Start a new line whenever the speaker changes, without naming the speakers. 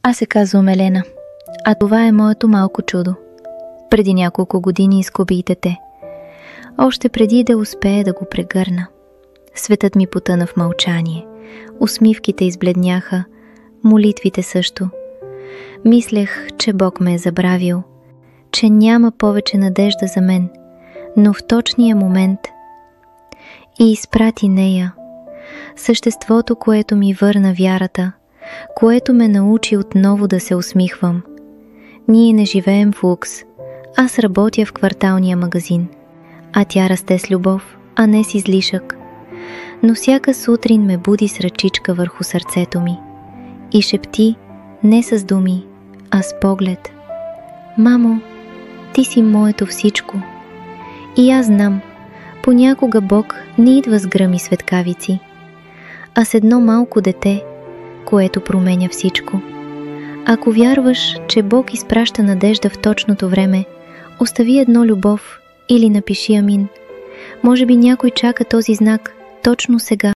Аз се казвам Елена, а това е моето малко чудо. Преди няколко години изгуби дете. Още преди да успее да го прегърна. Светът ми потъна в мълчание. Усмивките избледняха, молитвите също. Мислех, че Бог ме е забравил, че няма повече надежда за мен, но в точния момент и изпрати нея, съществото, което ми върна вярата, което ме научи отново да се усмихвам. Ние не живеем в лукс, аз работя в кварталния магазин, а тя расте с любов, а не с излишък. Но всяка сутрин ме буди с ръчичка върху сърцето ми и шепти не с думи, а с поглед: мамо, ти си моето всичко. И аз знам, понякога Бог не идва с гръми светкавици, а с едно малко дете, което променя всичко. Ако вярваш, че Бог изпраща надежда в точното време, остави едно любов или напиши амин. Може би някой чака този знак точно сега.